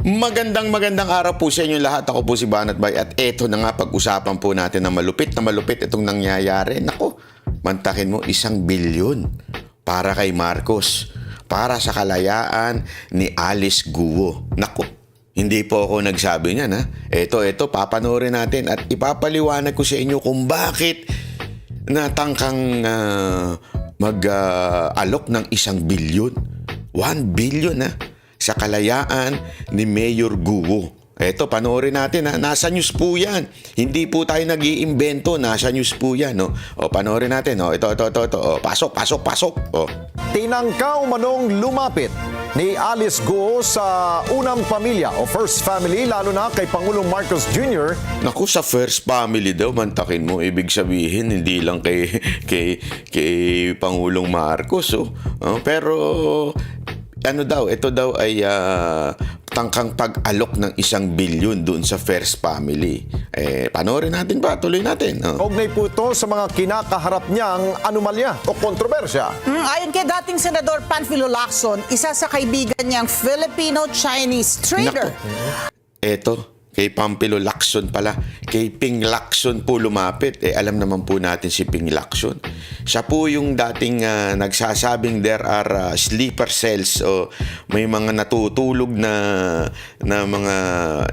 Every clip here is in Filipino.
Magandang araw po sa inyo lahat. Ako po si Banat Bay at eto na nga pag-usapan po natin na malupit itong nangyayari. Nako, mantakin mo 1 bilyon para kay Marcos, para sa kalayaan ni Alice Guo. Nako, hindi po ako nagsabi niyan ha. Eto, papanoorin natin at ipapaliwanag ko sa inyo kung bakit natangkang mag-alok ng 1 bilyon. 1 billion ha. Sa kalayaan ni Mayor Guo. Eto, panoorin natin ha. Nasa news po yan. Hindi po tayo nag-iimbento. Nasa news po yan. No? O, panoorin natin. O, ito. O, pasok. O. Tinangkaw manong lumapit ni Alice Guo sa unang pamilya o first family, lalo na kay Pangulong Marcos Jr. Naku, sa first family daw, mantakin mo. Ibig sabihin, hindi lang kay Pangulong Marcos. Pero ito daw ay tangkang pag-alok ng 1 bilyon doon sa first family. Panoorin natin ba? Tuloy natin. Kaugnay po ito sa mga kinakaharap niyang anomalya o kontrobersya. Ayon kay dating Senador Panfilo Lacson, isa sa kaibigan niyang Filipino-Chinese trader. Eto, kay Pampilo Lacson pala. Kay Ping Lacson po lumapit. Alam naman po natin si Ping Lacson. Siya po yung dating nagsasabing there are sleeper cells o may mga natutulog na mga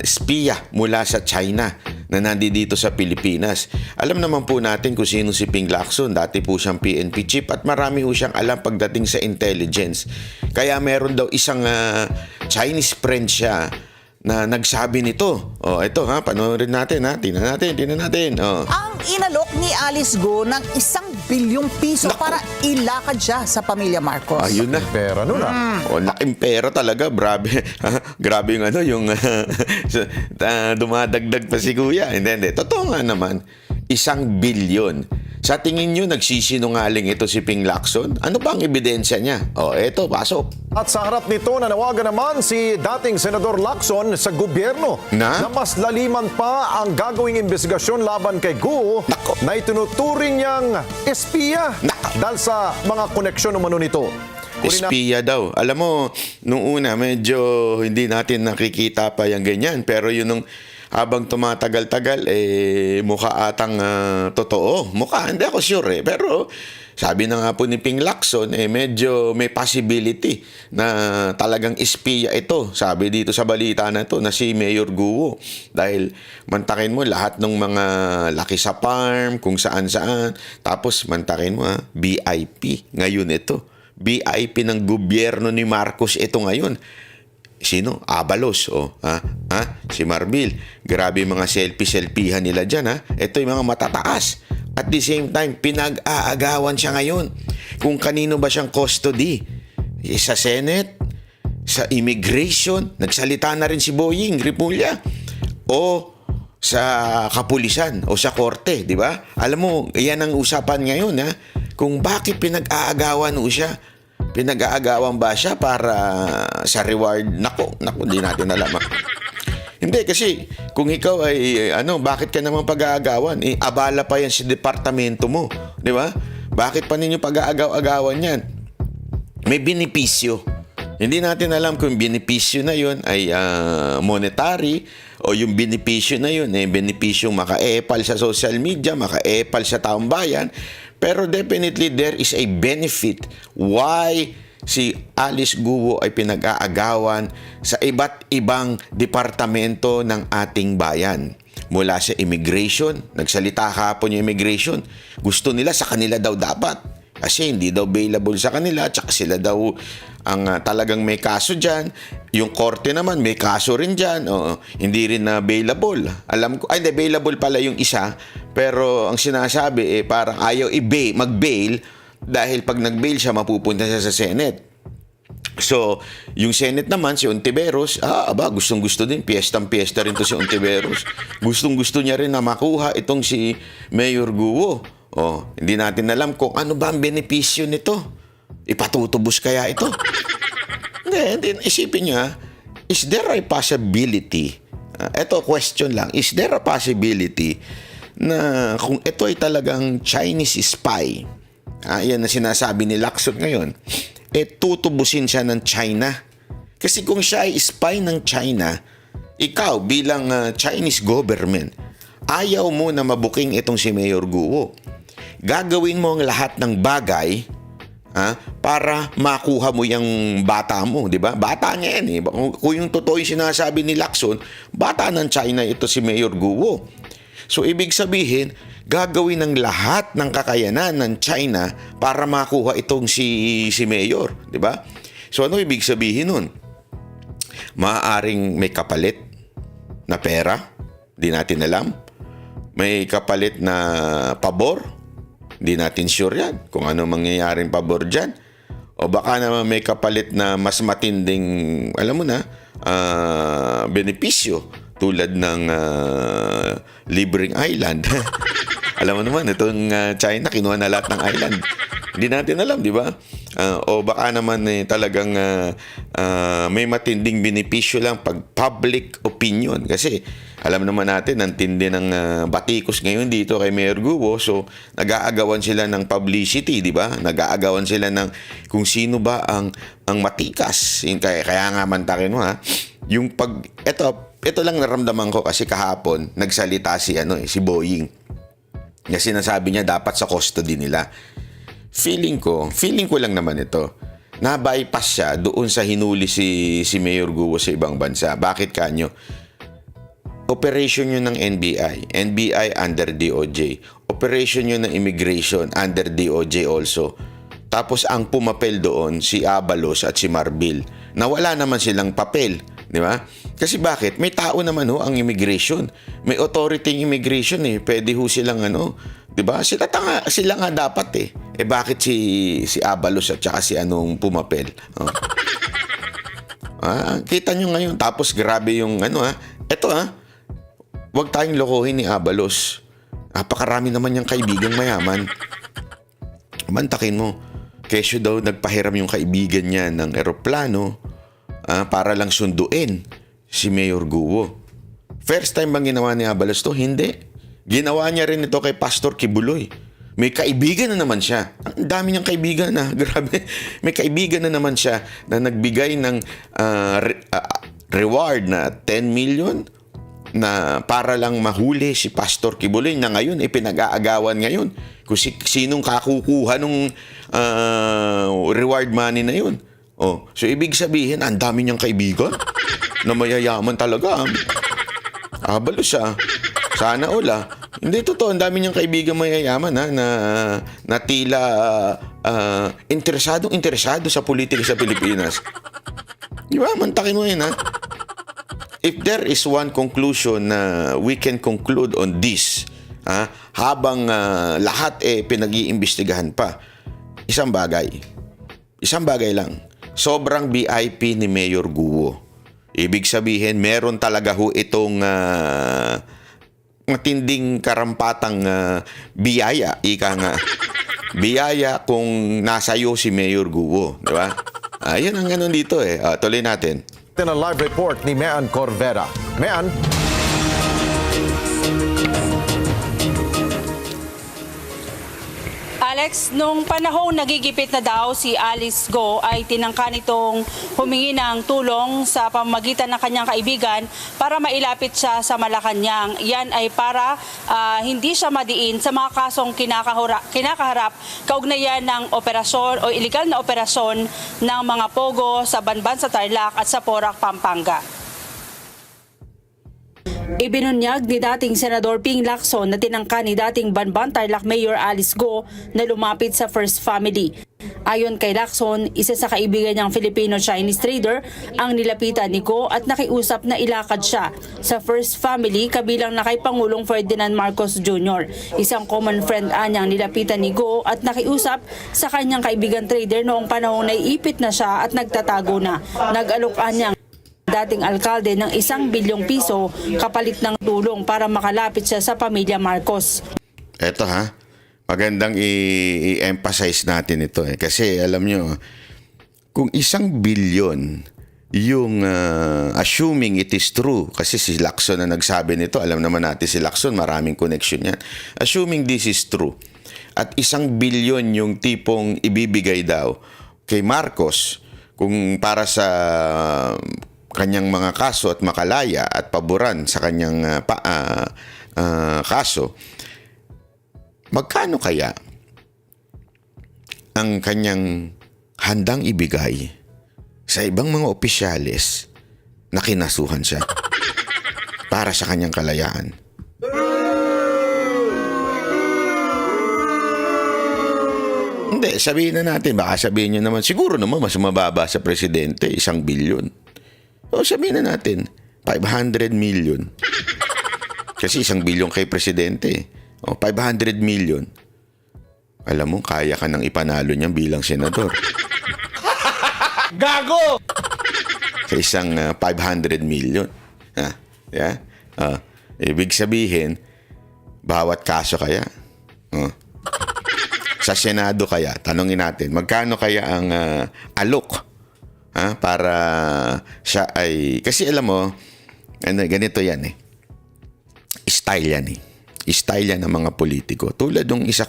espiya mula sa China na nandito sa Pilipinas. Alam naman po natin kung sino si Ping Lacson. Dati po siyang PNP chief at marami po siyang alam pagdating sa intelligence. Kaya meron daw isang Chinese friend siya na nagsabi nito. Ito panoorin natin ha. Tingnan natin. Ang inalok ni Alice Guo ng 1 bilyong piso para ilakad siya sa pamilya Marcos. Ayun na. Pera nun Laking pera talaga. Grabe yung dumadagdag pa si Kuya. Hindi. Totoo nga naman. 1 bilyon. Sa tingin nyo, nagsisinungaling ito si Ping Lacson? Ano ba ang ebidensya niya? Eto, pasok. At sa harap nito, nanawagan naman si dating Senador Lacson sa gobyerno na mas laliman pa ang gagawing investigasyon laban kay Guo na itinuturing niyang espiya dahil sa mga koneksyon umano nito. Espiya daw. Alam mo, nung una, medyo hindi natin nakikita pa yung ganyan. Pero yun nung habang tumatagal-tagal, mukha atang totoo. Mukha, hindi ako sure Pero sabi na nga po ni Ping Lacson, medyo may possibility na talagang espiya ito. Sabi dito sa balita na ito na si Mayor Guo. Dahil mantakin mo lahat ng mga laki sa farm, kung saan-saan. Tapos mantakin mo BIP. Ngayon ito. BIP ng gobyerno ni Marcos ito ngayon. Sino? Abalos. Si Marbil. Grabe mga selfie-selfihan nila dyan. Ito yung mga matataas. At the same time, pinag-aagawan siya ngayon. Kung kanino ba siyang custody. Sa Senate, sa Immigration, nagsalita na rin si Boying Rimulya. O sa kapulisan o sa korte, di ba? Alam mo, yan ang usapan ngayon, kung bakit pinag-aagawan mo siya. Pinag-aagawan ba siya para sa reward? Naku, hindi natin alam. Hindi, kasi kung ikaw ay, bakit ka naman pag-aagawan? Abala pa yan sa departamento mo. Di ba? Bakit pa ninyo pag-aagaw-agawan yan? May benepisyo. Hindi natin alam kung benepisyo na yun ay monetary o yung benepisyo na yun benepisyong maka-epal sa social media, maka-epal sa taong bayan. Pero definitely there is a benefit why si Alice Guo ay pinag-aagawan sa iba't ibang departamento ng ating bayan. Mula sa immigration, nagsalita kahapon yung immigration, gusto nila sa kanila daw dapat. Kasi hindi daw available sa kanila, tsaka sila daw ang talagang may kaso dyan. Yung korte naman, may kaso rin dyan. Hindi rin na available. Alam ko, hindi, available pala yung isa. Pero ang sinasabi, parang ayaw mag-bail dahil pag nag-bail siya, mapupunta siya sa Senate. So, yung Senate naman, si Ontiveros, gustong-gusto din. Piyestang-piyesta rin to si Ontiveros. Gustong-gusto niya rin na makuha itong si Mayor Guo. Hindi natin alam kung ano ba ang benepisyo nito. Ipatutubos kaya ito? Hindi. Isipin niyo, is there a possibility? Ito, question lang. Is there a possibility na kung ito ay talagang Chinese spy, yan na sinasabi ni Lacson ngayon, tutubusin siya ng China Kasi kung siya ay spy ng China, ikaw bilang Chinese government, ayaw mo na mabuking itong si Mayor Guo. Gagawin mo ang lahat ng bagay para makuha mo yung bata mo, di ba? Bata niya yan eh. Kung yung totoo yung sinasabi ni Lacson, bata ng China ito si Mayor Guo. So, ibig sabihin, gagawin ng lahat ng kakayanan ng China para makuha itong si Mayor, di ba? So, ano ibig sabihin nun? Maaaring may kapalit na pera, di natin alam. May kapalit na pabor, di natin sure yan kung ano mangyayaring pabor dyan. O baka naman may kapalit na mas matinding, alam mo na, benepisyo tulad ng libreng island. Alam mo naman, itong China, kinuha na lahat ng island. Hindi natin alam, di ba? O baka naman talagang may matinding benepisyo lang pag public opinion. Kasi alam naman natin, ang tindi ng batikos ngayon dito kay Mayor Guo. So, nag-aagawan sila ng publicity, di ba? Nag-aagawan sila ng kung sino ba ang matikas. Kaya nga mantakin mo, ha? Yung ito lang naramdaman ko kasi kahapon, nagsalita si Boying. Na sinasabi niya dapat sa custody nila. Feeling ko lang naman ito, na-bypass siya doon sa hinuli si Mayor Guo sa ibang bansa. Bakit kanyo? Operation yun ng NBI. NBI under DOJ. Operation yun ng immigration under DOJ also. Tapos ang pumapel doon si Abalos at si Marbil. Nawala naman silang papel. Di ba? Kasi bakit? May tao naman ang immigration. May authority ng immigration eh. Pwede silang di ba? Sila nga dapat eh. Bakit si Abalos at saka si pumapel? Kita nyo ngayon. Tapos grabe yung Eto huwag tayong lokohin ni Abalos. Napakarami naman yung kaibigang mayaman. Mantakin mo. Kesyo daw nagpahiram yung kaibigan niya ng eroplano para lang sunduin si Mayor Guo. First time bang ginawa ni Abalos to? Hindi. Ginawa niya rin ito kay Pastor Kibuloy. May kaibigan na naman siya. Ang dami niyang kaibigan na. Grabe. May kaibigan na naman siya na nagbigay ng reward na 10 million na para lang mahuli si Pastor Kibuloy na ngayon pinag-aagawan ngayon kung sinong kakukuha ng reward money na yun. So ibig sabihin, ang dami niyang kaibigan na mayayaman talaga. Abalos sana ula. Hindi totoo, ang dami niyang kaibigan mayayaman na tila interesado sa politika sa Pilipinas. Di ba? Mantakin mo yun, If there is one conclusion na we can conclude on this, habang lahat pinag-iimbestigahan pa, isang bagay lang, sobrang VIP ni Mayor Guo. Ibig sabihin, meron talaga itong matinding karampatang biyaya, ika nga. Biyaya kung nasayo si Mayor Guo, di ba? Yun ang ganun dito tuloy natin. Ang live report ni Mean Corvera. Mean? Alex, nung panahong nagigipit na daw si Alice Go ay tinangka nitong humingi ng tulong sa pamamagitan ng kanyang kaibigan para mailapit siya sa Malacanang. Yan ay para hindi siya madiin sa mga kasong kinakaharap kaugnayan ng operasyon o illegal na operasyon ng mga pogo sa Banban sa Tarlac at sa Porac, Pampanga. Ibinunyag ni dating Senador Ping Lacson na tinangka ni dating Banban Tarlac Mayor Alice Go na lumapit sa First Family. Ayon kay Lacson, isa sa kaibigan niyang Filipino-Chinese trader ang nilapitan ni Go at nakiusap na ilakad siya sa First Family kabilang na kay Pangulong Ferdinand Marcos Jr. Isang common friend anyang nilapitan ni Go at nakiusap sa kanyang kaibigan trader noong panahong naiipit na siya at nagtatago na. Nag-alok anyang dating alkalde ng 1 bilyong piso kapalit ng tulong para makalapit siya sa pamilya Marcos. Eto magandang i-emphasize natin ito kasi alam nyo, kung 1 bilyon yung assuming it is true, kasi si Lacson na nagsabi nito, alam naman natin si Lacson, maraming connection yan. Assuming this is true, at 1 bilyon yung tipong ibibigay daw kay Marcos, kung para sa kanyang mga kaso at makalaya at paboran sa kanyang kaso, magkano kaya ang kanyang handang ibigay sa ibang mga opisyales na kinasuhan siya para sa kanyang kalayaan? Hindi, sabihin na natin, baka sabihin nyo naman, siguro naman mas mababa sa presidente, 1 bilyon. O sabihin na natin, 500 million. Kasi 1 bilyon kay presidente. O 500 million. Alam mo, kaya ka nang ipanalo niyan bilang senador. Gago! Sa isang 500 million. Yeah? Ibig sabihin, bawat kaso kaya. Sa Senado kaya, tanongin natin, magkano kaya ang alok para siya ay... Kasi alam mo, ganito yan eh. Style yan eh. Style yan ng mga politiko. Tulad ng isa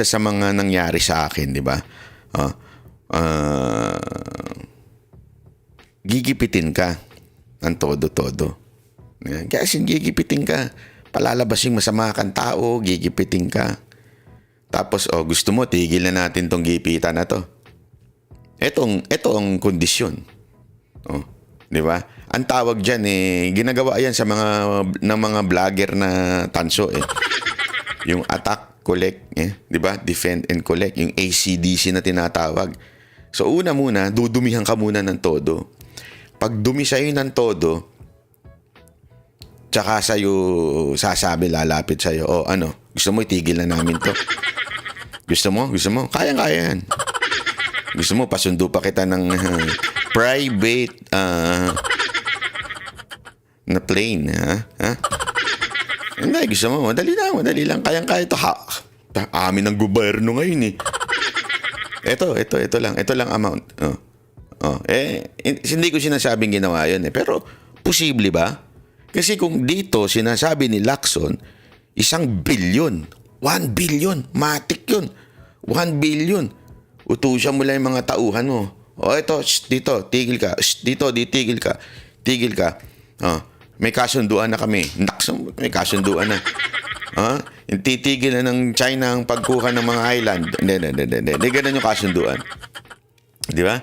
sa mga nangyari sa akin, di ba? Gigipitin ka ng todo-todo. Kasi gigipitin ka. Palalabasing masama kang tao, gigipitin ka. Tapos, gusto mo, tigil na natin tong gipitan na to. Ito ang kondisyon. Di ba? Ang tawag dyan, ginagawa yan sa ng mga vlogger na tanso. Yung attack, collect, di ba? Defend and collect. Yung ACDC na tinatawag. So, una muna, dudumihan ka muna ng todo. Pag dumi sa'yo ng todo, tsaka sa'yo sasabi, lalapit sa'yo, gusto mo itigil na namin to. Gusto mo? Kaya-kaya yan. Gusto mo, pasundo pa kita ng private na plane, ha? Hindi, gusto mo, madali lang. Kayang-kaya ito. Amin ng gobyerno ngayon eh. Ito lang amount. Hindi ko sinasabing ginawa yun eh. Pero, posible ba? Kasi kung dito sinasabi ni Lacson, 1 bilyon. 1 billion. Matik yun. 1 billion. Utusan mo lang yung mga tauhan mo. Ito, dito, tigil ka. Dito, tigil ka. Tigil ka. May kasunduan na kami. May kasunduan na. Yung titigil na ng China ang pagkuha ng mga island. Hindi ganun yung kasunduan. Di ba?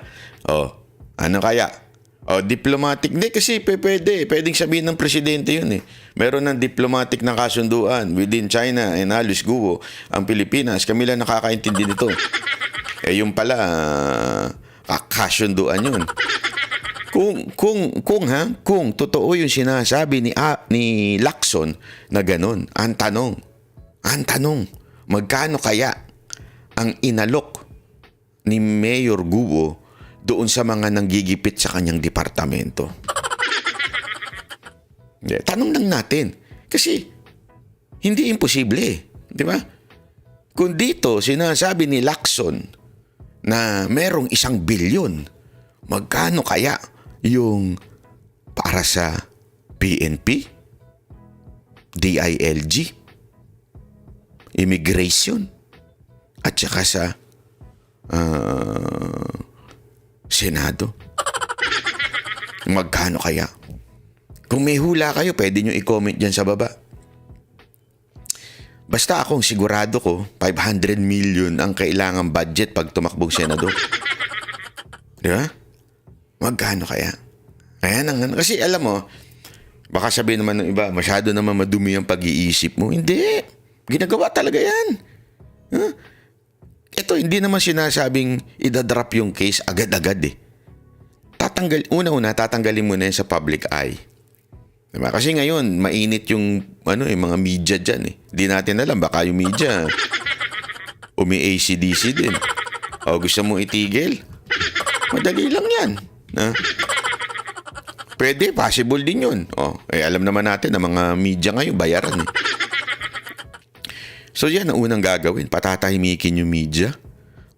Ano kaya? Diplomatic. Hindi kasi pwede. Pwedeng sabihin ng presidente yun eh. Meron ng diplomatic na kasunduan within China and Alice Guo. Ang Pilipinas, kami lang nakakaintindi nito. Yung pala, kasunduan yun. Kung totoo yung sinasabi ni Lacson na ganun, ang tanong, magkano kaya ang inalok ni Mayor Guo doon sa mga nanggigipit sa kanyang departamento? Tanong lang natin. Kasi, hindi imposible. Di ba? Kung dito, sinasabi ni Lacson na merong 1 bilyon, magkano kaya yung para sa PNP, DILG, immigration, at saka sa Senado? Magkano kaya? Kung may hula kayo, pwede nyo i-comment dyan sa baba. Basta akong sigurado ko, 500 million ang kailangang budget pag tumakbong senador. Di ba? Magkano kaya? Kasi alam mo, baka sabihin naman ng iba, masyado naman madumi ang pag-iisip mo. Hindi. Ginagawa talaga yan. Ito, hindi naman sinasabing idadrop yung case agad-agad eh. Tatanggalin mo na yan sa public eye. Diba? Kasi ngayon, mainit yung mga media dyan eh. Di natin alam, baka yung media umi-ACDC din. Gusto mo itigil? Madali lang yan. Pwede, possible din yun. Alam naman natin na mga media ngayon, bayaran eh. So yan ang unang gagawin. Patatahimikin yung media.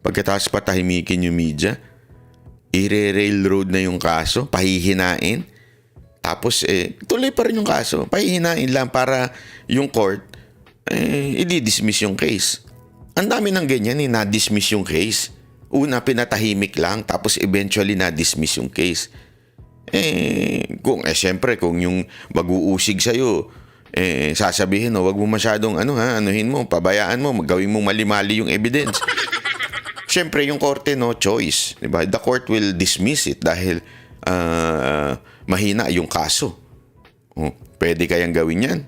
Pagkatapos patahimikin yung media, i-railroad na yung kaso, pahihinain. Tapos, tuloy pa rin yung kaso. Pahihinain lang para yung court, i-dismiss yung case. Ang dami ng ganyan, na-dismiss yung case. Una, pinatahimik lang, tapos eventually na-dismiss yung case. Siyempre, kung yung mag-uusig sa'yo, sasabihin, wag mo masyadong, anuhin mo, pabayaan mo, gawin mo mali-mali yung evidence. Siyempre, yung korte, no choice. Diba? The court will dismiss it dahil mahina yung kaso. Pwede kayang gawin yan?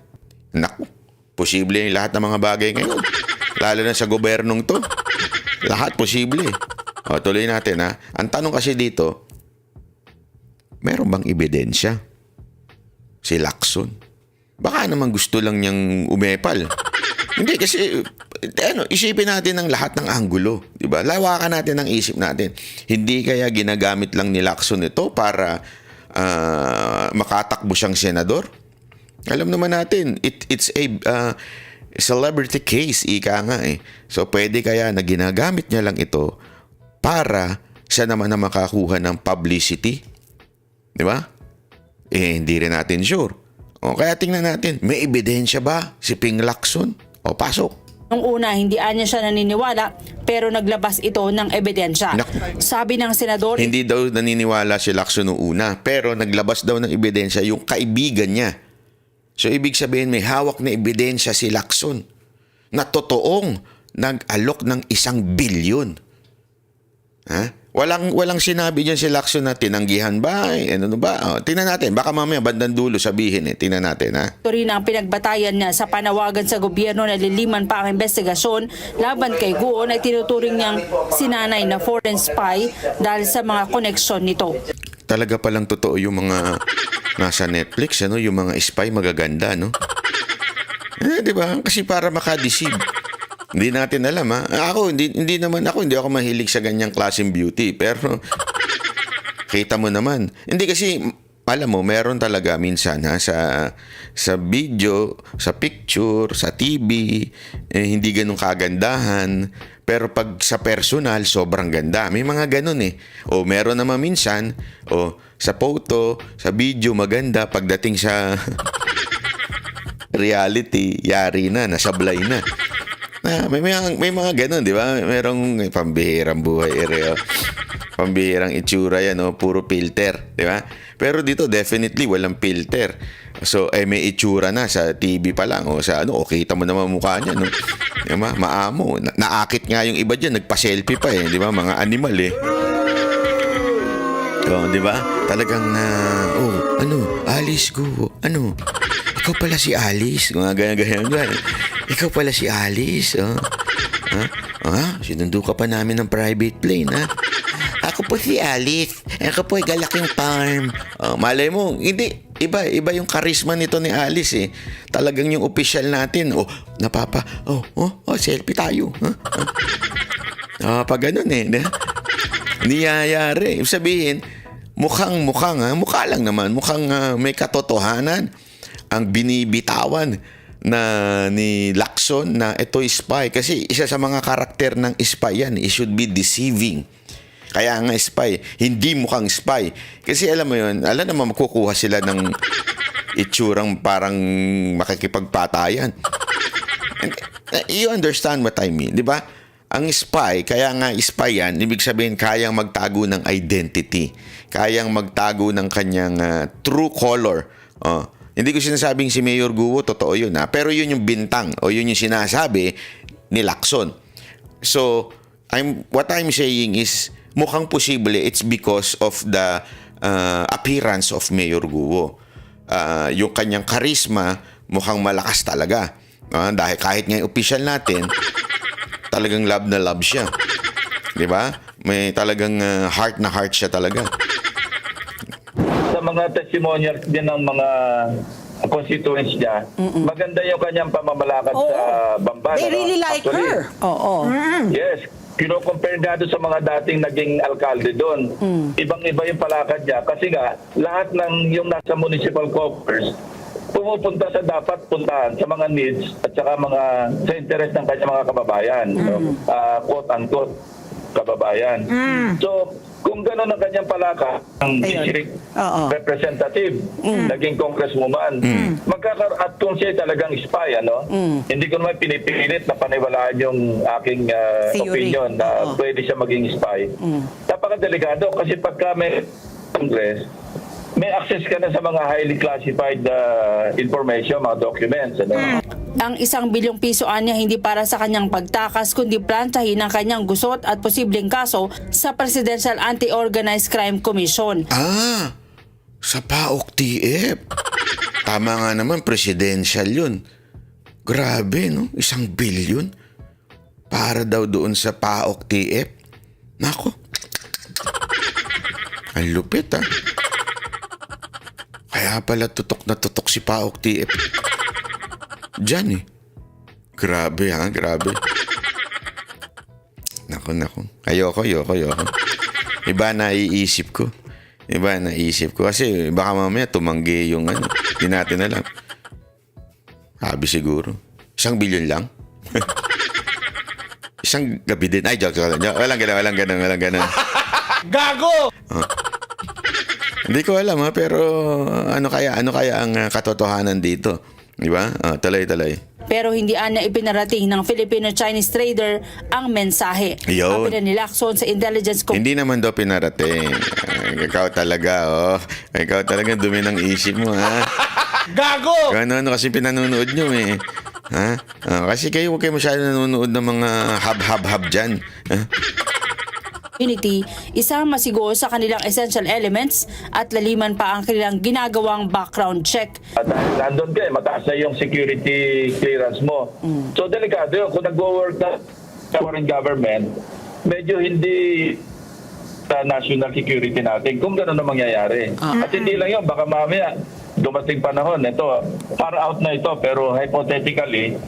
Naku, posible yung lahat ng mga bagay ngayon. Lalo na sa gobernong to. Lahat posible. Tuloy natin ha. Ang tanong kasi dito, meron bang ebidensya si Lacson? Baka naman gusto lang niyang umepal. Hindi kasi isipin natin ang lahat ng anggulo, 'di ba? Lawakan natin ang isip natin. Hindi kaya ginagamit lang ni Lacson ito para makatakbo siyang senador? Alam naman natin, it's a celebrity case, ika nga eh. So pwede kaya na ginagamit niya lang ito para siya naman na makakuha ng publicity? Di ba? Hindi rin natin sure. Kaya tingnan natin, may ebidensya ba si Ping Lacson? Pasok. Nung una, hindi anya siya naniniwala pero naglabas ito ng ebidensya. Sabi ng senador, hindi daw naniniwala si Lacson noong una pero naglabas daw ng ebidensya yung kaibigan niya. So ibig sabihin may hawak na ebidensya si Lacson na totoong nag-alok ng 1 bilyon. Walang sinabi diyan si Lacson na tinanggihan ba? Ano ba? Tingnan natin. Baka mamaya bandang dulo sabihin Tingnan natin ito rin ang pinagbatayan niya sa panawagan sa gobyerno na liliman pa ang investigasyon laban kay Guo na tinuturing niyang sinanay na foreign spy dahil sa mga koneksyon nito. Talaga palang totoo yung mga nasa Netflix, yung mga spy magaganda, no? Di ba? Kasi para makadeceive. Hindi natin alam, hindi ako mahilig sa ganyang klaseng beauty. Pero, kita mo naman. Hindi kasi, alam mo, meron talaga minsan sa video, sa picture, sa TV, hindi ganun kagandahan. Pero pag sa personal, sobrang ganda. May mga ganun O meron naman minsan, sa photo, sa video, maganda. Pagdating sa reality, yari na, nasablay na. May mga ganun, di ba? Merong pambihirang buhay, pambihirang itsura yan, puro filter, di ba? Pero dito, definitely, walang filter. So, may itsura na sa TV pa lang, kita mo naman mukha niya, no? Diba? Maamo. Naakit nga yung iba dyan, nagpa-selfie pa, di ba? Mga animal, di ba? Talagang, Alice Guo, ikaw pala si Alice. Mga ganyan. Ikaw pala si Alice. Sinundo ka pa namin ng private plane, Ako po si Alice. Ako po ay Galaking Farm. Malay mo, hindi. Iba yung karisma nito ni Alice, Talagang yung official natin. Selfie tayo. Pag ganun, niyayari. Ibig sabihin, mukha lang naman. Mukhang may katotohanan ang binibitawan ni Lacson na ito spy. Kasi isa sa mga karakter ng spy yan, it should be deceiving. Kaya nga spy, hindi mukhang spy. Kasi alam mo yun, alam naman makukuha sila ng itsurang parang makikipagpatayan. You understand what I mean, di ba? Ang spy, kaya nga spy yan, ibig sabihin kayang magtago ng identity. Kayang magtago ng kanyang true color. Hindi ko sinasabing si Mayor Guo, totoo yun pero yun yung bintang o yun yung sinasabi ni Lacson. So, what I'm saying is, mukhang posible it's because of the appearance of Mayor Guo. Yung kanyang charisma, mukhang malakas talaga. Dahil kahit nga yung official natin, talagang love na love siya. Di ba? May talagang heart na heart siya talaga. Sa mga testimonials din ng mga constituents niya, maganda yung kanyang pamamalakad sa Bamban. They really like her. Yes. Kino-compare nga doon sa mga dating naging alkalde doon. Ibang-iba yung palakad niya. Kasi nga, lahat ng yung nasa municipal coffers, pumupunta sa dapat puntahan sa mga needs at saka sa interest ng kanyang mga kababayan. Quote-unquote. kababayan. So, kung gano'n ang kanyang palaka, ang Ayun. district Oo. representative, naging congresswoman, at kung siya talagang spy, hindi ko naman pinipilit na paniwalaan yung aking Theory. opinion na Oo. pwede siya maging spy. Napakadelikado kasi pagka may Congress, may access ka na sa mga highly classified information, mga documents. Ang 1 bilyong piso anya hindi para sa kanyang pagtakas kundi plantahin ang kanyang gusot at posibleng kaso sa Presidential Anti-Organized Crime Commission. Sa PAOK TF. Tama nga naman, presidential yun. Grabe, no? 1 bilyon. Para daw doon sa PAOK TF. Nako. Ang lupit, ah. Kaya pala tutok na tutok si PAOK TF. Diyan, eh. Grabe, ha? Grabe. Naku. Ayoko. Iba naiisip ko. Kasi baka mamaya tumanggi yung Hindi natin alam. Sabi siguro. 1 bilyon lang. Isang gabi din. Ay, joke lang. Walang ganun. Gago! Hindi ko alam, ha, pero ano kaya ang katotohanan dito? Di ba? Talay. Pero hindi na ipinarating ng Filipino-Chinese trader ang mensahe. Yun. Sabi ni Lacson sa intelligence Hindi naman daw pinarating. Ikaw talaga, Ikaw talaga dumi ng isip mo, ha? Gago! Ano kasi pinanonood nyo, eh. Ha? Kasi kayo huwag kayo masyado nanonood ng mga hab dyan. Ha? community, isama siguro sa kanilang essential elements at laliman pa ang kanilang ginagawang background check. Dahil nandun ka, mataas na yung security clearance mo. So delikado yun. Kung nag-work na sa foreign government, medyo hindi sa national security natin kung gano'n na mangyayari. At hindi lang yun, baka mamaya dumating panahon, ito, far out na ito, pero hypothetically,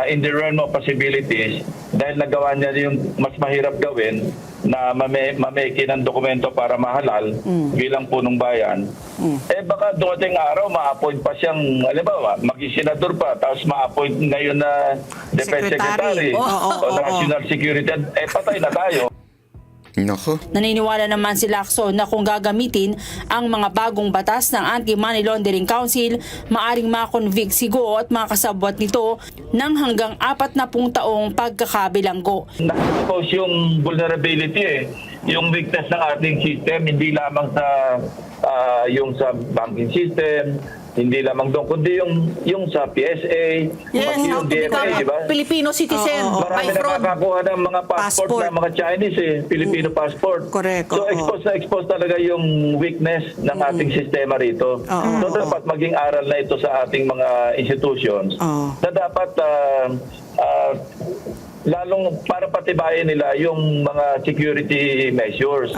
in the realm of possibilities, dahil nagawa niya yung mas mahirap gawin na mameki ng dokumento para mahalal bilang punong bayan, baka dumating araw, ma-appoint pa siyang, halimbawa, maging senador pa, tapos ma-appoint ngayon na Defense Secretary o National Security, patay na tayo. Nako. Naniniwala naman si Lacson na kung gagamitin ang mga bagong batas ng Anti-Money Laundering Council, maaring makonvict si Go at mga kasabwat nito ng hanggang 40 taong pagkakabilanggo. Na-expose yung vulnerability yung weakness ng ating system, hindi lamang sa yung sa banking system, hindi lamang doon, kundi yung sa PSA, Yes, pati how yung to DMA, become di ba? Filipino citizen by Marami fraud. nakakakuha ng mga passport ng mga Chinese, Filipino passport. Correct, So oo. expose talaga yung weakness ng ating sistema rito. So dapat maging aral na ito sa ating mga institutions na dapat lalong para patibayin nila yung mga security measures.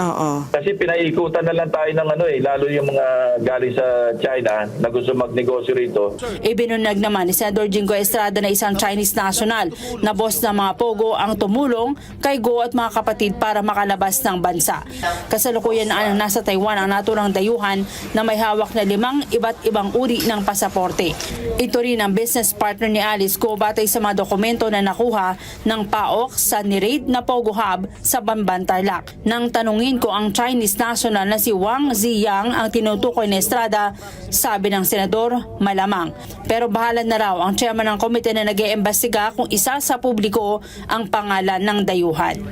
Kasi pinaikutan na lang tayo ng lalo yung mga galing sa China na gusto magnegosyo rito. Ibinunag naman ni Senador Jingo Estrada na isang Chinese national na boss ng mga pogo ang tumulong kay Go at mga kapatid para makalabas ng bansa. Kasalukuyan na nasa Taiwan ang naturang dayuhan na may hawak na 5 iba't ibang uri ng pasaporte. Ito rin ang business partner ni Alice Go batay sa mga dokumento na nakuha ng PAOK sa ni-raid na Pogo Hub sa Bamban, Tarlac. Nang tanungin ko ang Chinese national na si Wang Ziyang ang tinutukoy ni Estrada, sabi ng senador, malamang. Pero bahala na raw ang chairman ng komite na nag-iimbestiga kung isa sa publiko ang pangalan ng dayuhan.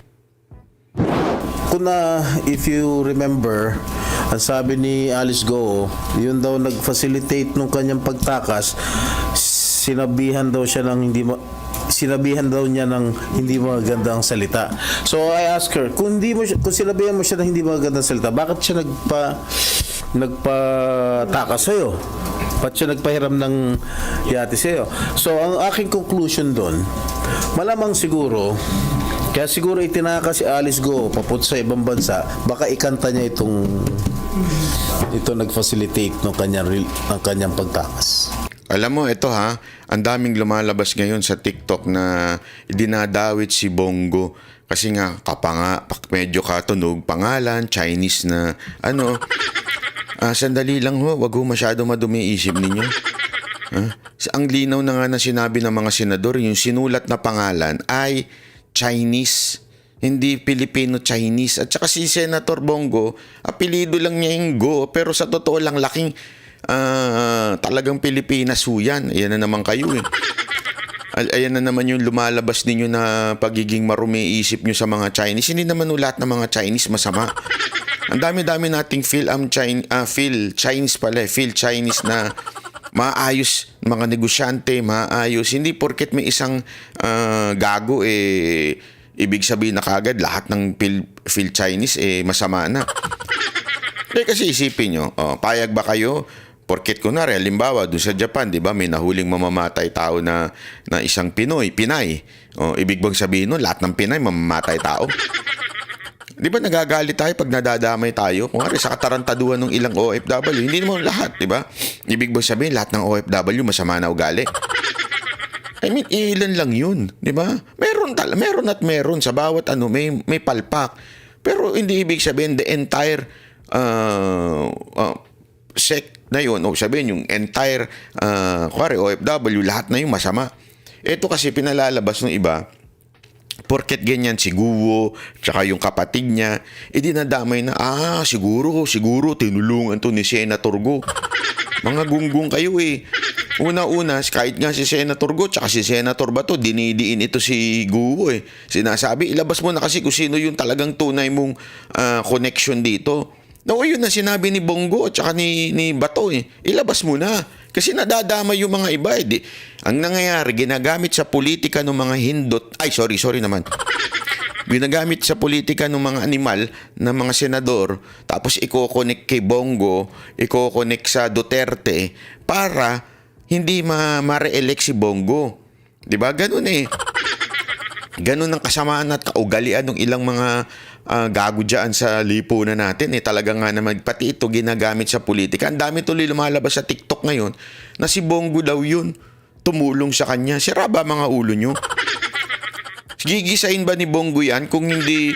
If you remember, ang sabi ni Alice Go, yun daw nag-facilitate nung kanyang pagtakas, sinabihan daw niya ng hindi magandang salita. So I asked her, kung sinabihan mo siya ng hindi magandang salita, bakit siya nagpatakas sa'yo? Ba't siya nagpahiram ng yate sa'yo? So ang aking conclusion doon, malamang siguro, kaya siguro itinakas si Alice Go papunta sa ibang bansa, baka ikanta niya ito nag-facilitate ng kanyang pagtakas. Alam mo, ito ang daming lumalabas ngayon sa TikTok na dinadawit si Bongo. Kasi nga, medyo katunog pangalan, Chinese na, sandali lang wag ho masyado madumi isip ninyo. Ang linaw na nga na sinabi ng mga senador, yung sinulat na pangalan ay Chinese. Hindi Filipino-Chinese. At saka si Senator Bongo, apelido lang niya yung Go, pero sa totoo lang laking talagang Pilipinas ho yan. Ayan na naman kayo eh. Ayan na naman yung lumalabas ninyo na pagiging marumi isip nyo sa mga Chinese. Hindi naman lahat ng mga Chinese masama. Ang dami-dami nating Phil Chinese na maayos, mga negosyante, maayos. Hindi porket may isang gago ibig sabihin na kagad lahat ng Phil Chinese masama na. Kasi isipin nyo, payag ba kayo? Porket kunwari, halimbawa, doon sa Japan, di ba, may nahuling mamamatay tao na isang Pinay. Ibig bang sabihin nun, lahat ng Pinay mamamatay tao? Di ba nagagalit tayo pag nadadamay tayo? Kunwari, sa katarantaduhan ng ilang OFW, hindi naman lahat, di ba? Ibig bang sabihin, lahat ng OFW masama na ugali? I mean, ilan lang yun, di ba? Meron at meron sa bawat may palpak. Pero hindi ibig sabihin the entire sect na yun, o sabihin yung entire OFW, lahat na yung masama. Ito kasi pinalalabas ng iba, porket ganyan si Guo, tsaka yung kapatid niya, dinadamay na, siguro, tinulungan to ni Senator Go. Mga gunggong kayo eh. Una-una, kahit nga si Senator Go, tsaka si Senator Bato, dinidiin ito si Guo eh. Sinasabi, ilabas mo na kasi kung sino yung talagang tunay mong connection dito. No, yun na sinabi ni Bongo at saka ni Bato eh. Ilabas mo na. Kasi nadadama yung mga iba eh. Ang nangyayari, ginagamit sa politika ng mga hindot. Ay, sorry naman. Ginagamit sa politika ng mga animal ng mga senador. Tapos iko-connect kay Bongo, iko-connect sa Duterte para hindi ma-re-elect si Bongo. 'Di ba? Ganun eh. Ganun ang kasamaan at kaugalian ng ilang mga gago dyan sa lipunan natin. Talaga nga naman, pati ito ginagamit sa politika. Ang dami tuloy lumalabas sa TikTok ngayon na si Bongo daw yun. Tumulong sa kanya. Sira ba mga ulo nyo? Gigisain ba ni Bongo yan kung hindi,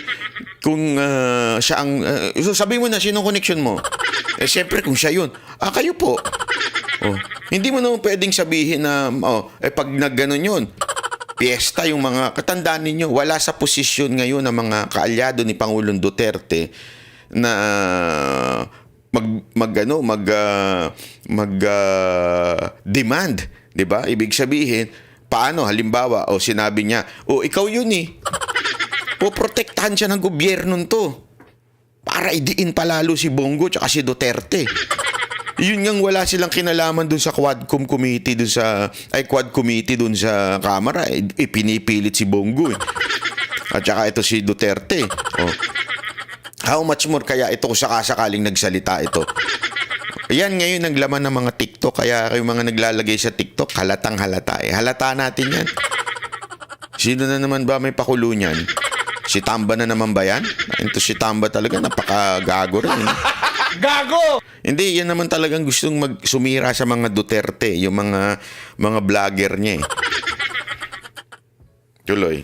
siya ang, sabihin mo na, sinong connection mo? Siyempre kung siya yun. Kayo po. Hindi mo naman pwedeng sabihin na, pag nagganon yun, piyesta yung mga katandaan ninyo, wala sa posisyon ngayon ng mga kaalyado ni Pangulong Duterte na demand, 'di ba? Ibig sabihin, paano halimbawa sinabi niya, ikaw yun eh. Poprotektahan siya ng gobyerno to para idiin palalo si Bongo at si Duterte. Yun ngang wala silang kinalaman dun sa Quadcom committee dun sa Kamara, pinipilit si Bongo eh. At saka ito si Duterte. How much more kaya ito kung sakasakaling nagsalita ito? Yan ngayon ang laman ng mga TikTok, kaya kayo mga naglalagay sa TikTok, halatang halata eh. Halata natin yan. Sino na naman ba may pakulo niyan? Si Tamba na naman ba yan? Ito si Tamba talaga, napakagago rin. Gago! Hindi, yan naman talagang gustong sumira sa mga Duterte, yung mga vlogger niya eh. Tuloy.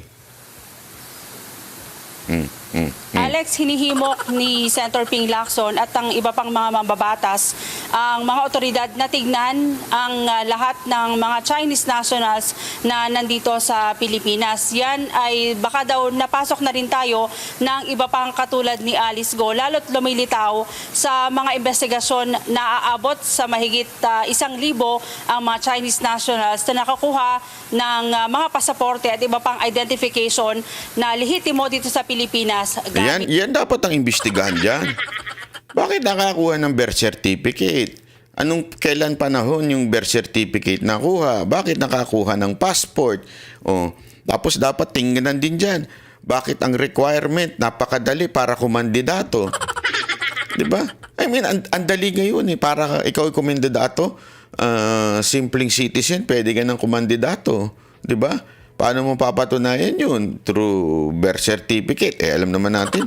Alex, hinihimok ni Senator Ping Lacson at ang iba pang mga mambabatas ang mga otoridad na tignan ang lahat ng mga Chinese nationals na nandito sa Pilipinas. Yan ay baka daw napasok na rin tayo ng iba pang katulad ni Alice Go, lalo't lumilitaw sa mga investigasyon na aabot sa mahigit 1,000 ang mga Chinese nationals na nakakuha ng mga pasaporte at iba pang identification na lehitimo dito sa Pilipinas. Yan dapat ang imbestigahan dyan. Bakit nakakuha ng birth certificate? Kailan panahon yung birth certificate nakuha? Bakit nakakuha ng passport? Tapos dapat tingnan din dyan. Bakit ang requirement napakadali para kumandidato? Diba? I mean, ang dali ngayon eh. Para ikaw ay kumandidato, simpleng citizen, pwede ka ng kumandidato. Diba? Paano mo papatunayan yun? Through birth certificate. Alam naman natin.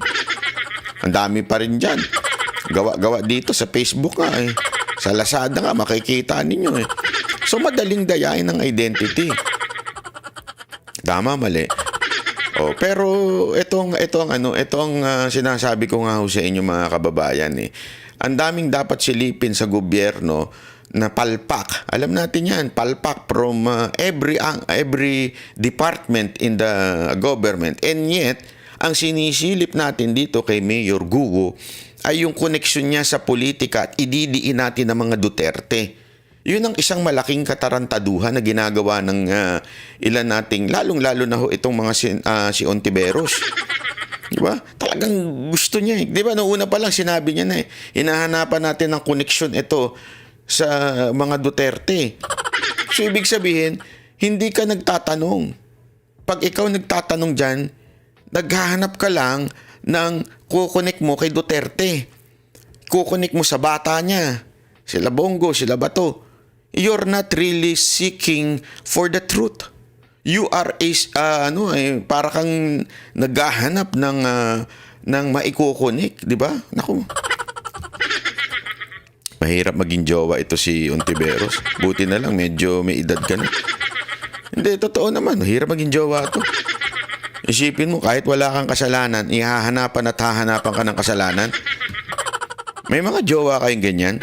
Ang dami pa rin dyan. Gawa dito sa Facebook nga eh. Sa Lazada nga, makikita ninyo eh. So, madaling dayain ang identity. Tama, mali. Pero ito ang sinasabi ko nga ho sa inyo mga kababayan eh. Ang daming dapat silipin sa gobyerno na palpak. Alam natin yan, palpak from every department in the government. And yet, ang sinisilip natin dito kay Mayor Guo ay yung koneksyon niya sa politika at ididiin natin ng mga Duterte. Yun ang isang malaking katarantaduhan na ginagawa ng ilan nating, lalong-lalo na ho itong mga si Ontiveros. Di ba? Talagang gusto niya eh. Di ba? Noong una pa lang sinabi niya na eh, hinahanapan natin ng koneksyon ito sa mga Duterte. So, ibig sabihin, hindi ka nagtatanong. Pag ikaw nagtatanong dyan, naghahanap ka lang ng kukonek mo kay Duterte. Kukonek mo sa bata niya. Sila Bongo, sila Bato. You're not really seeking for the truth. You are para kang naghahanap ng maikukunik, di ba? Naku. Mahirap maging jowa ito si Ontiveros. Buti na lang medyo may edad ka na. Hindi, totoo naman. Mahirap maging jowa ito. Isipin mo, kahit wala kang kasalanan, ihahanapan at hahanapan ka ng kasalanan. May mga jowa kayong ganyan.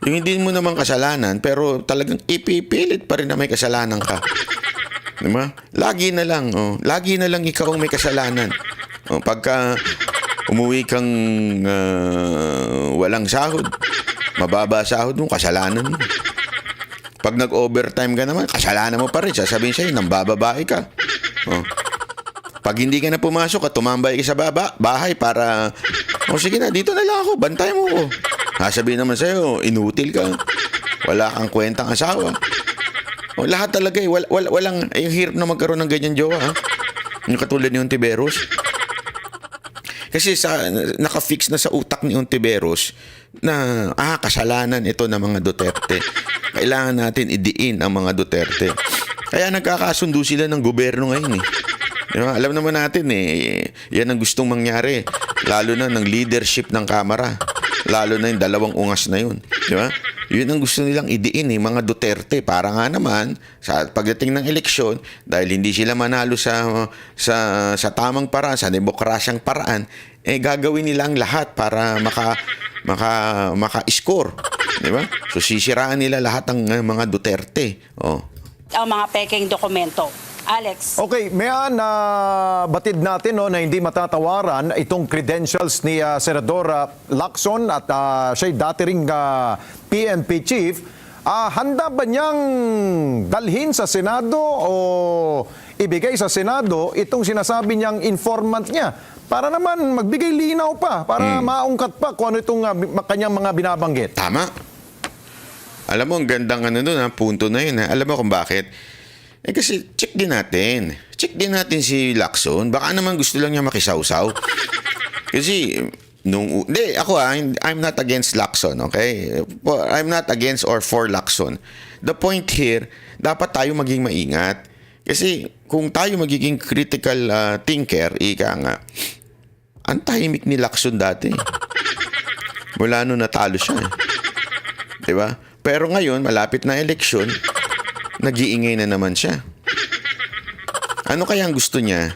Yung hindi mo naman kasalanan, pero talagang ipipilit pa rin na may kasalanan ka. Diba? Lagi na lang ikaw ang may kasalanan. Pagka umuwi kang walang sahod, mababa sahod mo, kasalanan mo. Pag nag-overtime ka naman, kasalanan mo pa rin. Sasabihin sa'yo, nang bababae ka. Pag hindi ka na pumasok at tumambay ka sa bahay para, sige na, dito na lang ako, bantay mo ko. Sasabihin naman sa'yo, inutil ka. Wala kang kwentang asawa. Lahat talaga eh. Walang, yung hirap na magkaroon ng ganyan jowa. Yung katulad ni Ontiveros. Kasi naka-fix na sa utak ni Ontiveros na kasalanan ito ng mga Duterte. Kailangan natin idiin ang mga Duterte. Kaya nagkakasundo sila ng gobyerno ngayon eh. Diba? Alam naman natin eh, yan ang gustong mangyari. Lalo na ng leadership ng Kamara. Lalo na yung dalawang ungas na yun. Diba? Yun ang gusto nilang idiin eh, mga Duterte. Para nga naman, sa pagdating ng eleksyon, dahil hindi sila manalo sa tamang paraan, sa demokrasyang paraan, gagawin nilang lahat para maka-score. Diba? So sisiraan nila lahat ng mga Duterte. Ang mga pekeng dokumento. Alex. Okay, mayan batid natin na hindi matatawaran itong credentials ni Senador Lacson at siya'y dati ring PNP chief. Handa ba niyang dalhin sa Senado o ibigay sa Senado itong sinasabi niyang informant niya para naman magbigay linaw pa, para maungkat pa kung ano itong kanyang mga binabanggit? Tama. Alam mo, ang gandang punto na yun. Alam mo kung bakit? Kasi check din natin. Check din natin si Lacson. Baka naman gusto lang niya makisawsaw. Kasi, I'm not against Lacson, okay? I'm not against or for Lacson. The point here, dapat tayo maging maingat. Kasi, kung tayo magiging critical thinker, ang tahimik ni Lacson dati. Mula nung natalo siya. Diba? Pero ngayon, malapit na eleksyon, nag-iingay na naman siya. Ano kaya ang gusto niya?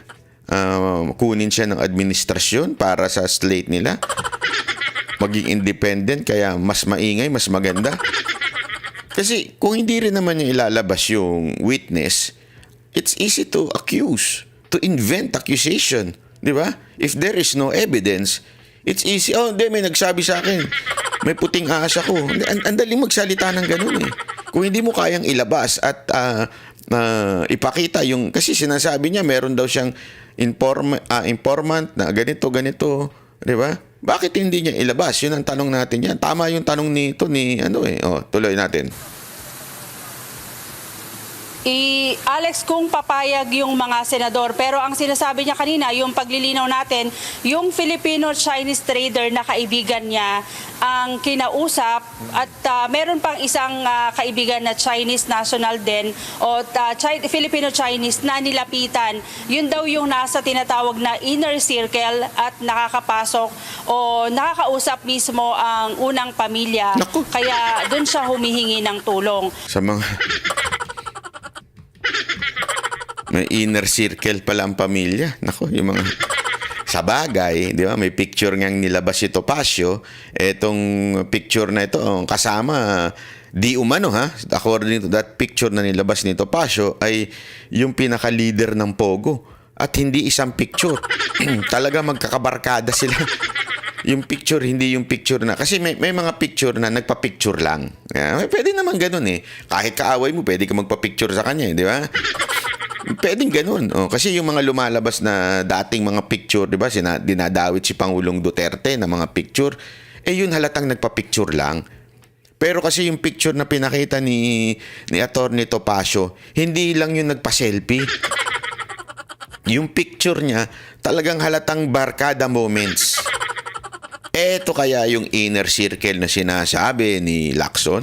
Kunin siya ng administrasyon para sa slate nila? Maging independent kaya mas maingay, mas maganda? Kasi kung hindi rin naman niya ilalabas yung witness, it's easy to accuse, to invent accusation. Di ba? If there is no evidence, it's easy. May nagsabi sa akin, may puting ahas ako. Ang daling magsalita ng ganun eh. Kung hindi mo kayang ilabas at ipakita yung, kasi sinasabi niya meron daw siyang informant na ganito, di ba? Bakit hindi niya ilabas? Yun ang tanong natin yan. Tama yung tanong tuloy natin. Alex, kung papayag yung mga senador, pero ang sinasabi niya kanina, yung paglilinaw natin, yung Filipino-Chinese trader na kaibigan niya ang kinausap at meron pang isang kaibigan na Chinese national din o Filipino-Chinese na nilapitan. Yun daw yung nasa tinatawag na inner circle at nakakapasok o nakakausap mismo ang unang pamilya. Naku. Kaya doon siya humihingi ng tulong. Sa mga... May inner circle pala ang pamilya. Nako, yung mga... Sa bagay, di ba? May picture ngang nilabas si Topacio. Etong picture na ito, kasama, di umano ha, according to that picture na nilabas ni Topacio, ay yung pinaka-leader ng Pogo. at hindi isang picture. Talaga magkakabarkada sila. Yung picture, hindi yung picture na. Kasi may mga picture na nagpa-picture lang. Pwede naman ganun eh. Kahit kaaway mo, pwede ka magpa-picture sa kanya, di ba? Pwedeng ganun. Kasi yung mga lumalabas na dating mga picture, di ba? Dinadawit si Pangulong Duterte na mga picture. Yun halatang nagpa-picture lang. Pero kasi yung picture na pinakita ni Atty. Topacio, hindi lang yung nagpa-selfie. Yung picture niya, talagang halatang barkada moments. Eto kaya yung inner circle na sinasabi ni Lacson?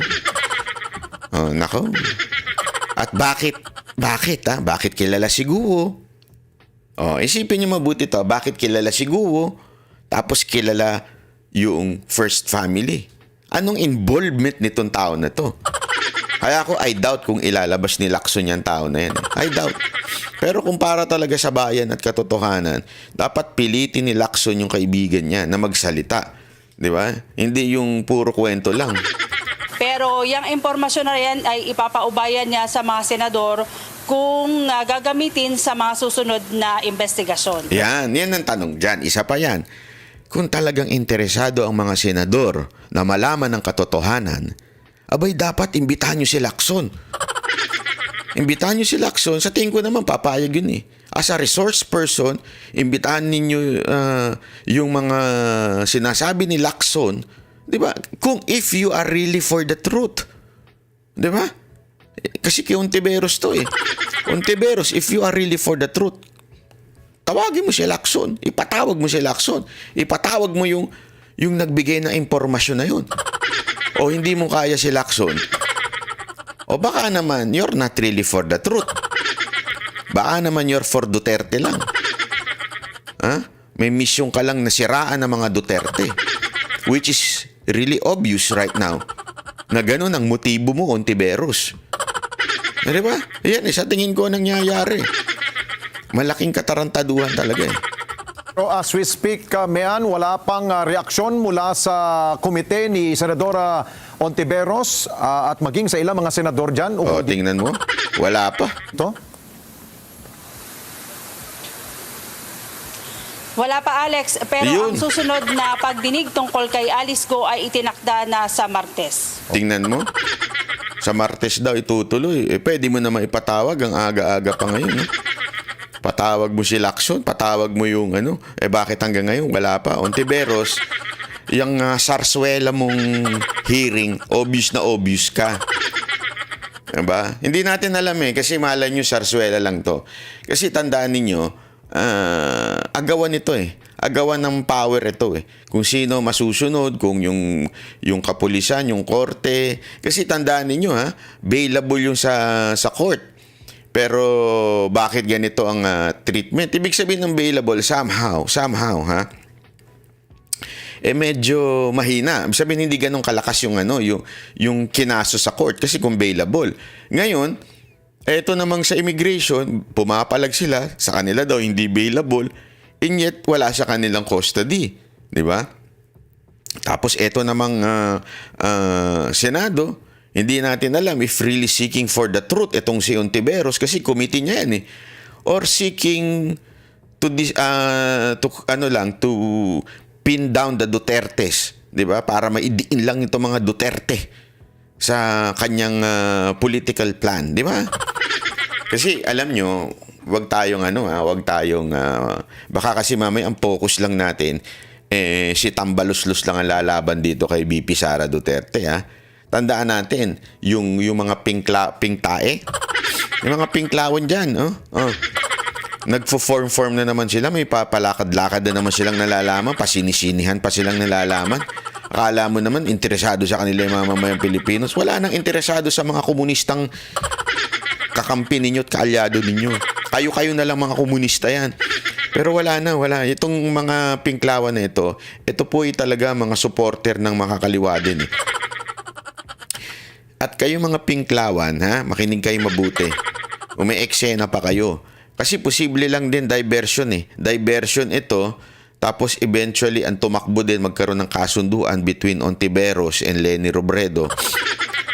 Nako. At bakit? Bakit kilala si Guo? Isipin niyo mabuti to. Bakit kilala si Guo? Tapos kilala yung first family. Anong involvement nitong tao na to? Kaya ako, I doubt kung ilalabas ni Lacson yung tao na yan. I doubt. Pero kung para talaga sa bayan at katotohanan, dapat pilitin ni Lacson yung kaibigan niya na magsalita. Di ba? Hindi yung puro kwento lang. Pero yung impormasyon na yan ay ipapaubayan niya sa mga senador kung gagamitin sa mga susunod na investigasyon. Yan ang tanong dyan. Isa pa yan. Kung talagang interesado ang mga senador na malaman ang katotohanan, abay dapat imbitahan nyo si Lacson. Imbitahan nyo si Lacson, sa tingin ko naman papayag yun eh. As a resource person, imbitahan ninyo yung mga sinasabi ni Lacson, di ba? Kung if you are really for the truth. Di ba? Kasi kay Ontiveros to eh. Ontiveros, if you are really for the truth, tawagin mo si Lacson. Ipatawag mo si Lacson. Ipatawag mo yung nagbigay ng impormasyon na yun. O hindi mo kaya si Lacson. O baka naman, you're not really for the truth. Baka naman you're for Duterte lang. May misyon ka lang na siraan ng mga Duterte. Which is really obvious right now. Na ganun ang motibo mo, Ontiveros. Diba? Yan, sa tingin ko nangyayari. Malaking katarantaduhan talaga eh. Pero as we speak, Mean, wala pang reaksyon mula sa komite ni Senadora Ontiveros at maging sa ilang mga senador dyan. Tingnan mo. Wala pa. Ito? Wala pa, Alex. Pero Yun. ang susunod na pagdinig tungkol kay Alice Go ay itinakda na sa Martes. Tingnan mo. Sa Martes daw itutuloy. Pwede mo naman ipatawag ang aga-aga pa ngayon. Patawag mo si Lacson, patawag mo yung bakit hanggang ngayon wala pa? Ontiveros, yung sarsuela mong hearing, obvious na obvious ka. Diba? Hindi natin alam kasi malay nyo sarsuela lang to. Kasi tandaan ninyo, agawan ito agawan ng power ito Kung sino masusunod, kung yung kapulisan, yung korte. Kasi tandaan ninyo bailable yung sa court. Pero bakit ganito ang treatment? Ibig sabihin ng bailable, somehow, medyo mahina. Ibig sabihin hindi ganun kalakas yung kinaso sa court kasi kung bailable. Ngayon, eto namang sa immigration, pumapalag sila, sa kanila daw hindi bailable, and yet wala sa kanilang custody. Di ba? Tapos eto namang Senado, hindi natin alam if really seeking for the truth itong si Ontiveros kasi committee niya yan or seeking to pin down the Dutertes, 'di ba? Para maidiin lang itong mga Duterte sa kanyang political plan, 'di ba? Kasi alam nyo, wag tayong baka kasi mamaya ang focus lang natin si Tambaluslos lang ang lalaban dito kay BP Sara Duterte Tandaan natin, yung mga pink tae, yung mga pinklawan dyan, nagfo-form na naman sila, may papalakad-lakad na naman silang nalalaman, pasinisinihan pa silang nalalaman. Akala mo naman, interesado sa kanila yung mamamayang Pilipinos. Wala nang interesado sa mga komunistang kakampi ninyo at kaalyado ninyo. Kayo na lang mga komunista yan. Pero wala. Itong mga pinklawan na ito po ay talaga mga supporter ng makakaliwa din At kayo mga pinklawan, makinig kayo mabuti. May eksena pa kayo. Kasi posible lang din diversion Diversion ito, tapos eventually ang tumakbo din magkaroon ng kasunduan between Ontiveros and Leni Robredo.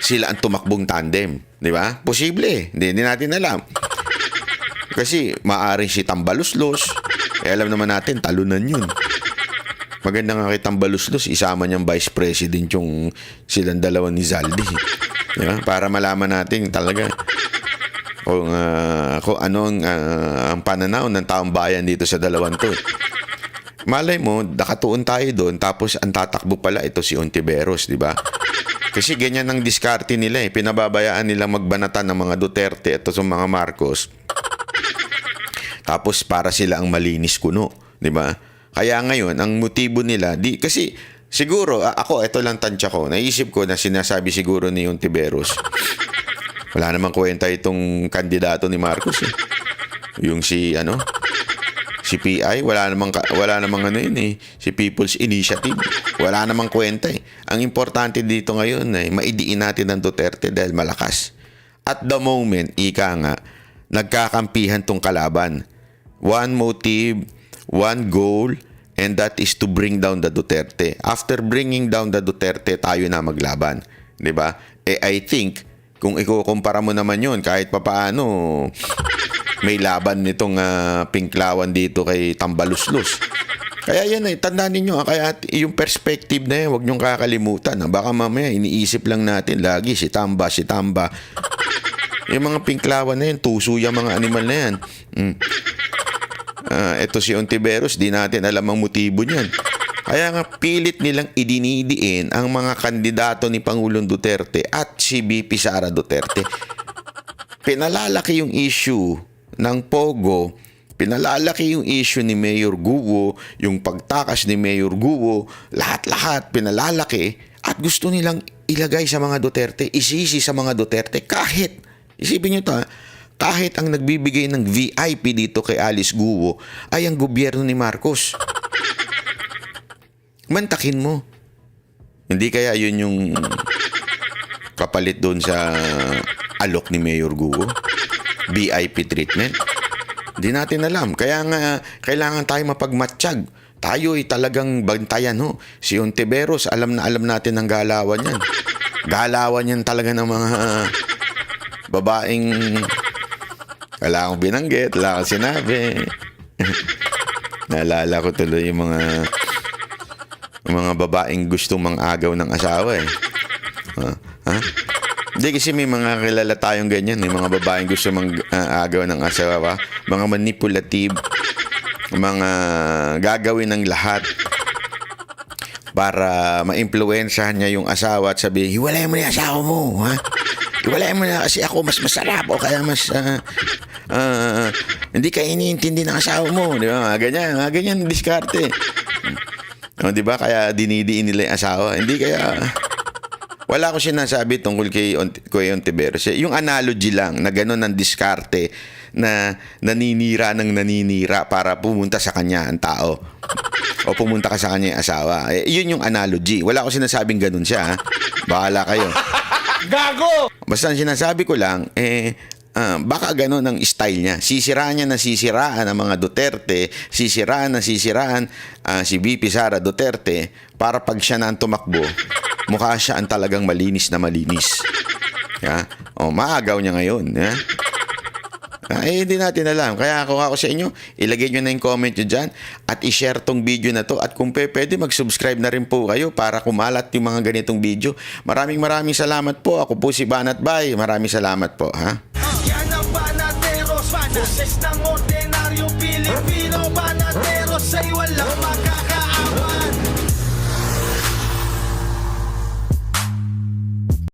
Sila ang tumakbong tandem. Di ba? Posible. Hindi natin alam. Kasi maaring si Tambaluslos. Alam naman natin, talunan yun. Maganda nga kay Tambaluslos, isama niyang vice president yung silang dalawa ni Zaldi. Diba? Para malaman natin talaga kung ano ang pananaw ng taong bayan dito sa dalawang to. Malay mo, nakatuon tayo doon, tapos ang tatakbo pala ito si Ontiveros, di ba? Kasi ganyan ang diskarte nila eh. Pinababayaan nila magbanatan ng mga Duterte at sa mga Marcos. Tapos para sila ang malinis kuno, di ba? Kaya ngayon, ang motibo nila, kasi siguro, ako, ito lang tansya ko, naisip ko na sinasabi siguro ni Ontiveros, wala namang kwenta itong kandidato ni Marcos eh. Yung si PI, wala namang ano yun eh, si People's Initiative. Wala namang kwenta eh. Ang importante dito ngayon ay maidiin natin ang Duterte dahil malakas. At the moment, ika nga, nagkakampihan tong kalaban. One motive, one goal, and that is to bring down the Duterte. After bringing down the Duterte, tayo na maglaban. 'Di ba? I think, kung ikukumpara mo naman yun, kahit papaano, may laban nitong Pinklawan dito kay Tambaluslos. Kaya yan tandaan ninyo, kaya yung perspective na yan, huwag nyong kakalimutan. Baka mamaya iniisip lang natin lagi si Tamba. Yung mga Pinklawan na yan, tuso yung mga animal na yan. Ito si Ontiveros, di natin alam ang motibo niyan. Kaya nga pilit nilang idinidiin ang mga kandidato ni Pangulong Duterte at si VP Sara Duterte. Pinalalaki yung issue ng Pogo, pinalalaki yung issue ni Mayor Guo, yung pagtakas ni Mayor Guo, lahat-lahat pinalalaki at gusto nilang ilagay sa mga Duterte, isisi sa mga Duterte kahit, isipin nyo kahit ang nagbibigay ng VIP dito kay Alice Guo ay ang gobyerno ni Marcos. Mantakin mo. Hindi kaya yun yung kapalit doon sa alok ni Mayor Guo? VIP treatment? Hindi natin alam. Kaya nga, kailangan tayo mapagmatsyag. Tayo ay talagang bantayan, ho. Si Ontiveros, alam natin ang galawan yan. Galawan yan talaga ng mga babaeng wala akong binanggit, wala akong sinabi. Naalala ko tuloy yung mga babaeng gustong mang-agaw ng asawa eh. Hindi kasi may mga kilala tayong ganyan, may mga babaeng gusto mang-agaw ng asawa, mga manipulative, mga gagawin ng lahat para ma-impluwensyahan niya yung asawa at sabihin, hiwalay mo na yung asawa mo, ha? Hiwalay mo na kasi ako mas masarap o kaya mas hindi ka iniintindi ng asawa mo, di ba? Ganyan diskarte. Di ba? Kaya dinidiin nila yung asawa. Hindi kaya wala ko sinasabi tungkol kay Ontiveros. Yung analogy lang na gano'n ang diskarte na naninira para pumunta sa kanya ang tao o pumunta ka sa kanya yung asawa. Yun yung analogy. Wala ko sinasabing gano'n siya. Ha? Bahala kayo. Gago! Basta ang sinasabi ko lang, baka gano'n ang style niya. Sisiraan niya na sisiraan ang mga Duterte, sisiraan si VP Sara Duterte para pag siya na ang tumakbo, mukha siya ang talagang malinis na malinis. Yeah? Maagaw niya ngayon. Yeah? Hindi natin alam. Kaya kung ako sa inyo, ilagay nyo na yung comment nyo dyan at i-share tong video na to. At kung pwede, mag-subscribe na rin po kayo para kumalat yung mga ganitong video. Maraming salamat po. Ako po si Banat Bay. Maraming salamat po. Ha? Yan ang Banateros, boses ng